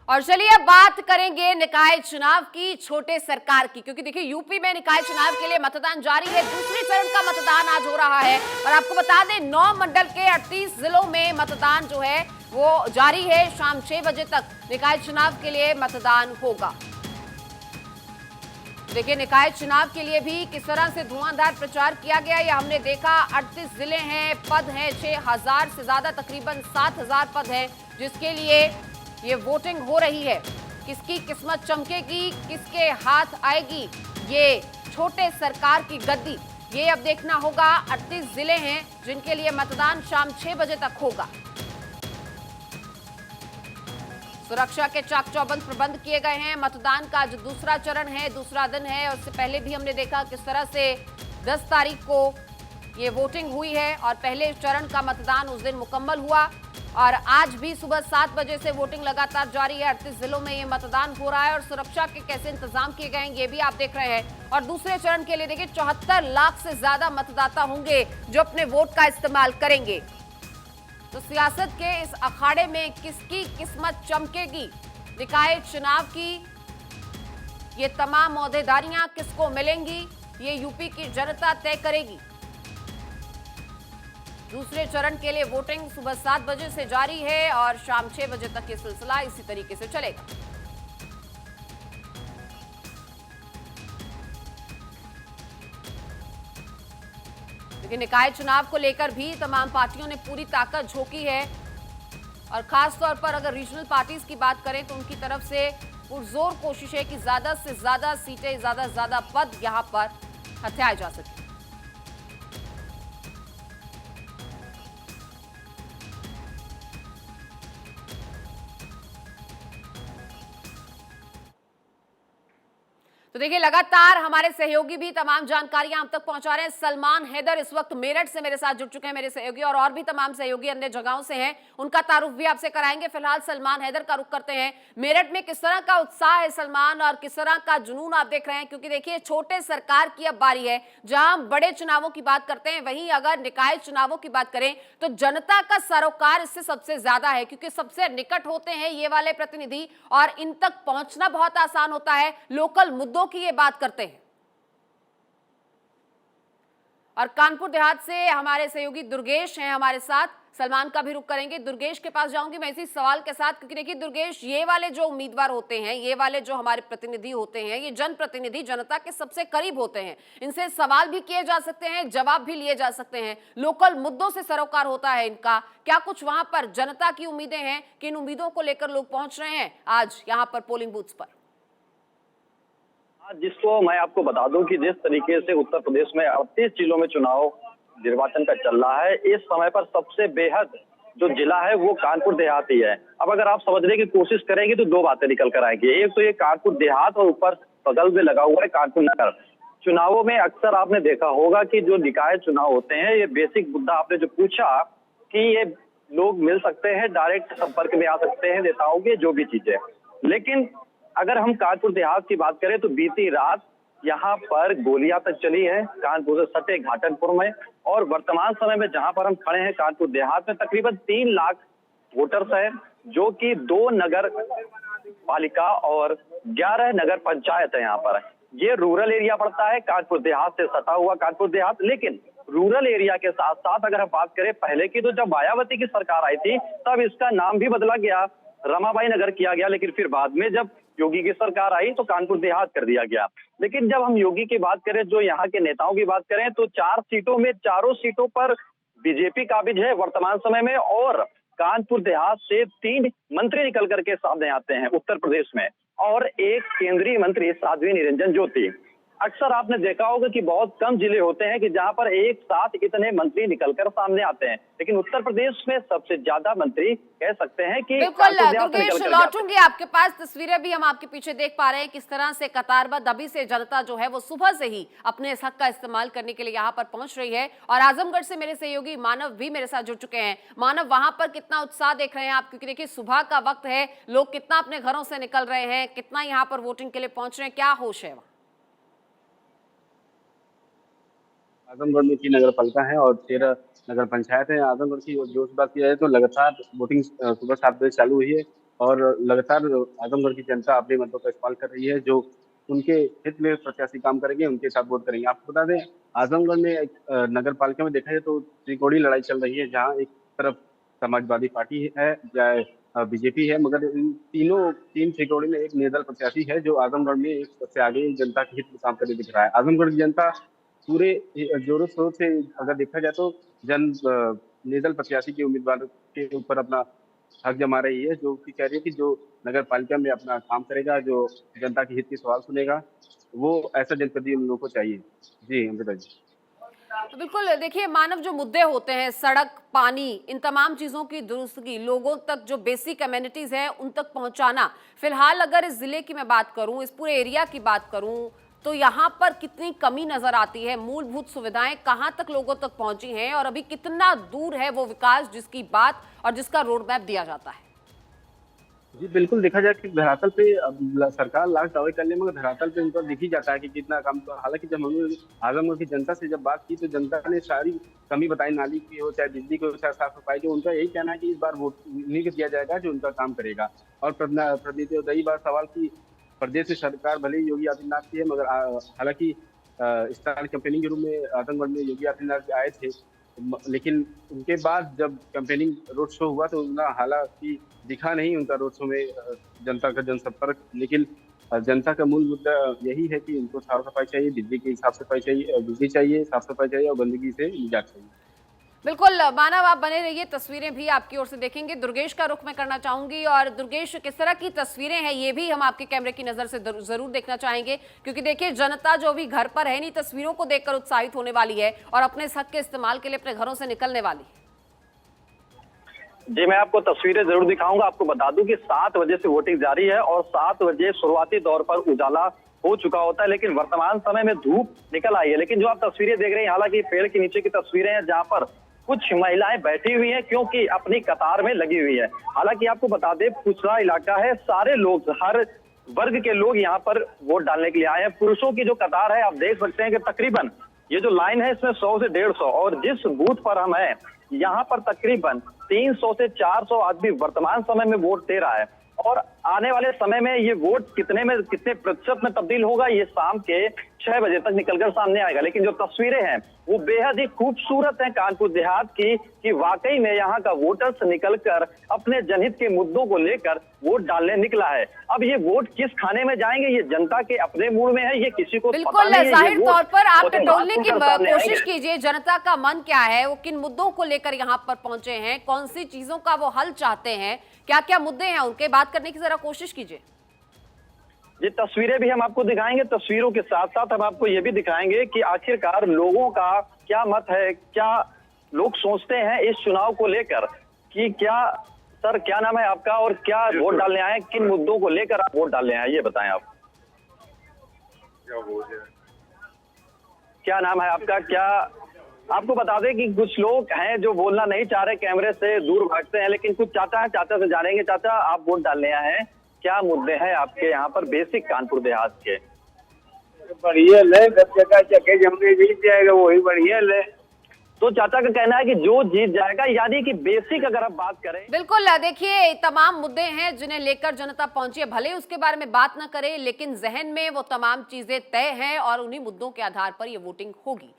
और चलिए अब बात करेंगे निकाय चुनाव की, छोटे सरकार की, क्योंकि देखिए यूपी में निकाय चुनाव के लिए मतदान जारी है। दूसरे चरण का मतदान आज हो रहा है और आपको बता दें 9 मंडल के 38 जिलों में मतदान जो है वो जारी है। शाम 6 बजे तक निकाय चुनाव के लिए मतदान होगा। देखिए निकाय चुनाव के लिए भी किस तरह से धुआंधार प्रचार किया गया ये हमने देखा। 38 जिले हैं, पद हैं 6000 से ज्यादा, तकरीबन 7000 पद हैं जिसके लिए ये वोटिंग हो रही है। किसकी किस्मत चमकेगी, किसके हाथ आएगी ये छोटे सरकार की गद्दी, ये अब देखना होगा। 38 जिले हैं जिनके लिए मतदान शाम 6 बजे तक होगा। सुरक्षा के चाक चौबंद प्रबंध किए गए हैं। मतदान का जो दूसरा चरण है, दूसरा दिन है, उससे पहले भी हमने देखा किस तरह से 10 तारीख को ये वोटिंग हुई है और पहले चरण का मतदान उस दिन मुकम्मल हुआ और आज भी सुबह 7 बजे से वोटिंग लगातार जारी है। 38 जिलों में ये मतदान हो रहा है और सुरक्षा के कैसे इंतजाम किए गए हैं ये भी आप देख रहे हैं। और दूसरे चरण के लिए देखिए 74 लाख से ज्यादा मतदाता होंगे जो अपने वोट का इस्तेमाल करेंगे। तो सियासत के इस अखाड़े में किसकी किस्मत चमकेगी, निकाय चुनाव की ये तमाम ओहदेदारियां किसको मिलेंगी, ये यूपी की जनता तय करेगी। दूसरे चरण के लिए वोटिंग सुबह 7 बजे से जारी है और शाम 6 बजे तक ये सिलसिला इसी तरीके से चलेगा। लेकिन निकाय चुनाव को लेकर भी तमाम पार्टियों ने पूरी ताकत झोंकी है और खास तौर पर अगर रीजनल पार्टीज की बात करें तो उनकी तरफ से पुरजोर कोशिश है कि ज्यादा से ज्यादा सीटें, ज्यादा से ज्यादा पद यहां पर हथियाए जा सके। तो देखिए लगातार हमारे सहयोगी भी तमाम जानकारियां हम तक पहुंचा रहे हैं। सलमान हैदर इस वक्त मेरठ से मेरे साथ जुड़ चुके हैं, मेरे सहयोगी, और भी तमाम सहयोगी अन्य जगहों से हैं, उनका तारुफ भी आपसे कराएंगे। फिलहाल सलमान हैदर का रुख करते हैं। मेरठ में किस तरह का उत्साह है सलमान, और किस तरह का जुनून आप देख रहे हैं, क्योंकि देखिए छोटे सरकार की अब बारी है। जहां हम बड़े चुनावों की बात करते हैं वहीं अगर निकाय चुनावों की बात करें तो जनता का सरोकार इससे सबसे ज्यादा है, क्योंकि सबसे निकट होते हैं ये वाले प्रतिनिधि और इन तक पहुंचना बहुत आसान होता है। लोकल मुद्दों की ये बात करते हैं। और कानपुर देहात से हमारे सहयोगी दुर्गेश हैं हमारे साथ, सलमान का भी रुख करेंगे। दुर्गेश के पास जाऊंगी मैं इसी सवाल के साथ, क्योंकि देखिए दुर्गेश, ये वाले जो उम्मीदवार होते हैं, ये वाले जो हमारे प्रतिनिधि होते हैं, ये जनप्रतिनिधि जनता के सबसे करीब होते हैं। इनसे सवाल भी किए जा सकते हैं, जवाब भी लिए जा सकते हैं, लोकल मुद्दों से सरोकार होता है इनका। क्या कुछ वहां पर जनता की उम्मीदें हैं, किन उम्मीदों को लेकर लोग पहुंच रहे हैं आज यहां पर पोलिंग बूथ्स पर? जिसको मैं आपको बता दूं कि जिस तरीके से उत्तर प्रदेश में 38 जिलों में चुनाव निर्वाचन का चल रहा है, इस समय पर सबसे बेहद जो जिला है वो कानपुर देहात ही है। अब अगर आप समझने की कोशिश करेंगे तो दो बातें निकल कर आएंगी। एक तो ये कानपुर देहात और ऊपर बगल में लगा हुआ है कानपुर नगर। चुनावों में अक्सर आपने देखा होगा कि जो निकाय चुनाव होते हैं, ये बेसिक मुद्दा आपने जो पूछा कि ये लोग मिल सकते हैं, डायरेक्ट संपर्क में आ सकते हैं नेताओं के, जो भी चीजें, लेकिन अगर हम कानपुर देहात की बात करें तो बीती रात यहाँ पर गोलियां तक चली हैं कानपुर से सटे घाटनपुर में। और वर्तमान समय में जहां पर हम खड़े हैं कानपुर देहात में तकरीबन 3 लाख वोटर्स हैं, जो कि 2 नगर पालिका और 11 नगर पंचायत है। यहाँ पर ये रूरल एरिया पड़ता है, कानपुर देहात से सटा हुआ कानपुर देहात। लेकिन रूरल एरिया के साथ साथ अगर हम बात करें पहले की, तो जब मायावती की सरकार आई थी तब इसका नाम भी बदला गया, रमाबाई नगर किया गया। लेकिन फिर बाद में जब योगी की सरकार आई तो कानपुर देहात कर दिया गया। लेकिन जब हम योगी की बात करें, जो यहाँ के नेताओं की बात करें, तो 4 सीटों में चारों सीटों पर बीजेपी काबिज है वर्तमान समय में। और कानपुर देहात से 3 मंत्री निकल करके सामने आते हैं उत्तर प्रदेश में, और एक केंद्रीय मंत्री साध्वी निरंजन ज्योति। अक्सर आपने देखा होगा कि बहुत कम जिले होते हैं कि जहां पर एक साथ इतने मंत्री निकलकर सामने आते हैं, लेकिन उत्तर प्रदेश में सबसे ज्यादा मंत्री कह सकते हैं कि बिल्कुल दुर्गेश, लौटूंगी आपके पास। तस्वीरें भी हम आपके पीछे देख पा रहे हैं किस तरह से कतारबद्ध अभी से जनता जो है वो सुबह से ही अपने इस हक का इस्तेमाल करने के लिए यहाँ पर पहुंच रही है। और आजमगढ़ से मेरे सहयोगी मानव भी मेरे साथ जुड़ चुके हैं। मानव, वहां पर कितना उत्साह देख रहे हैं आप, क्योंकि देखिए सुबह का वक्त है, लोग कितना अपने घरों से निकल रहे हैं, कितना यहाँ पर वोटिंग के लिए पहुंच रहे हैं, क्या होश है? आजमगढ़ में 3 नगर पालिका है और 13 नगर पंचायत है। आजमगढ़ की जो बात किया जाए तो लगातार वोटिंग सुबह 7 बजे चालू हुई है और लगातार आजमगढ़ की जनता अपने मतों का इस्तेमाल कर रही है। जो उनके हित में प्रत्याशी काम करेंगे, उनके साथ वोट करेंगे। आपको बता दें, आजमगढ़ में एक नगर पालिका में देखा जाए तो त्रिकोणीय लड़ाई चल रही है, जहाँ एक तरफ समाजवादी पार्टी है या बीजेपी है, मगर इन तीन त्रिकोणी में एक निर्दल प्रत्याशी है जो आजमगढ़ में एक सबसे आगे जनता के हित में काम करने दिख रहा है। आजमगढ़ की जनता पूरे जोरों शोर से अगर देखा जाए तो निर्दल प्रत्याशी के उम्मीदवार के ऊपर अपना हक जमा रही है, जो कि कह रही है कि जो नगर पालिका में अपना काम करेगा, जो जनता के हित के सवाल सुनेगा, वो ऐसा जनप्रतिनिधि हम लोग को चाहिए। जी अमृता जी। तो बिल्कुल देखिए, मानव जो मुद्दे होते हैं, सड़क, पानी, इन तमाम चीजों की दुरुस्तगी, लोगों तक जो बेसिक कम्युनिटीज है उन तक पहुंचाना, फिलहाल अगर इस जिले की मैं बात करूं, इस पूरे एरिया की बात करूं, तो यहाँ पर कितनी कमी नजर आती है? मूलभूत सुविधाएं कहां तक लोगों तक पहुंची हैं और अभी कितना दूर है वो विकास जिसकी बात और जिसका रोड मैप दिया जाता है? जी बिल्कुल, देखा जाए कि धरातल पे अब सरकार लाख दावे कर ले, मगर धरातल पे उनको दिख ही जाता है कि कितना काम। तो हालांकि जब हमने आजमगढ़ की जनता से जब बात की तो जनता ने सारी कमी बताई, नाली की हो, चाहे बिजली की हो, चाहे साफ सफाई की। उनका यही कहना है कि इस बार वोट उन्हीं को दिया जाएगा जो उनका काम करेगा। और प्रतिनिधि रही बात सवाल की, प्रदेश की सरकार भले ही योगी आदित्यनाथ की है, मगर हालांकि स्टार कैंपेनिंग के रूप में आजमगढ़ में योगी आदित्यनाथ आए थे, लेकिन उनके बाद जब कैंपेनिंग रोड शो हुआ तो उनका हालांकि दिखा नहीं उनका रोड शो में जनता का जनसंपर्क। लेकिन जनता का मूल मुद्दा यही है कि उनको साफ सफाई चाहिए, बिजली की साफ सफाई चाहिए, बिजली चाहिए, साफ सफाई चाहिए और गंदगी से निजात चाहिए। बिल्कुल मानव, आप बने रहिए, तस्वीरें भी आपकी ओर से देखेंगे। दुर्गेश का रुख मैं करना चाहूंगी, और दुर्गेश, किस तरह की तस्वीरें हैं ये भी हम आपके कैमरे की नजर से जरूर देखना चाहेंगे, क्योंकि देखिए जनता जो भी घर पर है, नहीं तस्वीरों को देखकर उत्साहित होने वाली है और अपने इस हक के इस्तेमाल के लिए अपने घरों से निकलने वाली है। जी, मैं आपको तस्वीरें जरूर दिखाऊंगा। आपको बता दूं कि 7 बजे से वोटिंग जारी है और 7 बजे शुरुआती दौर पर उजाला हो चुका होता है, लेकिन वर्तमान समय में धूप निकल आई है। लेकिन जो आप तस्वीरें देख रहे हैं, हालांकि पेड़ के नीचे की तस्वीरें हैं, जहां पर कुछ महिलाएं बैठी हुई हैं क्योंकि अपनी कतार में लगी हुई है। हालांकि आपको बता दें, पिछड़ा इलाका है, सारे लोग, हर वर्ग के लोग यहाँ पर वोट डालने के लिए आए हैं। पुरुषों की जो कतार है, आप देख सकते हैं कि तकरीबन ये जो लाइन है इसमें 100 से 150, और जिस बूथ पर हम हैं यहाँ पर तकरीबन 300 से 400 आदमी वर्तमान समय में वोट दे रहा है। और आने वाले समय में ये वोट कितने प्रतिशत में तब्दील होगा, ये शाम के 6 बजे तक निकलकर सामने आएगा। लेकिन जो तस्वीरें हैं वो बेहद ही खूबसूरत हैं कानपुर देहात की, कि वाकई में यहाँ का वोटर्स निकलकर अपने जनहित के मुद्दों को लेकर वोट डालने निकला है। अब ये वोट किस खाने में जाएंगे, ये जनता के अपने मूड में है, ये किसी को बिल्कुल पता नहीं है। जाहिर तौर पर आप टटोलने की सामने कोशिश आएंगे। कीजिए, जनता का मन क्या है, वो किन मुद्दों को लेकर यहाँ पर पहुंचे हैं, कौन सी चीजों का वो हल चाहते हैं, क्या क्या मुद्दे हैं उनके, बात करने की जरा कोशिश कीजिए। ये तस्वीरें भी हम आपको दिखाएंगे। तस्वीरों के साथ साथ हम आपको ये भी दिखाएंगे कि आखिरकार लोगों का क्या मत है, क्या लोग सोचते हैं इस चुनाव को लेकर, कि क्या, सर क्या नाम है आपका और क्या वोट डालने आए, किन मुद्दों को लेकर आप वोट डालने आए, ये बताएं आप। क्या नाम है आपका? क्या आपको बता दें कि कुछ लोग हैं जो बोलना नहीं चाह रहे, कैमरे से दूर भागते हैं, लेकिन कुछ चाचा है, चाचा से जानेंगे। चाचा, आप वोट डालने आए हैं, क्या मुद्दे हैं आपके यहाँ पर बेसिक कानपुर देहात के? बढ़िया ले, 10 जगह चके जमने जीत जाएगा, वही बढ़िया ले। तो चाचा का कहना है कि जो जीत जाएगा, यानी कि बेसिक अगर आप बात करें। बिल्कुल देखिए, तमाम मुद्दे हैं जिन्हें लेकर जनता पहुंची है, भले उसके बारे में बात न करे, लेकिन जहन में वो तमाम चीजें तय हैं और उन्हीं मुद्दों के आधार पर ये वोटिंग होगी।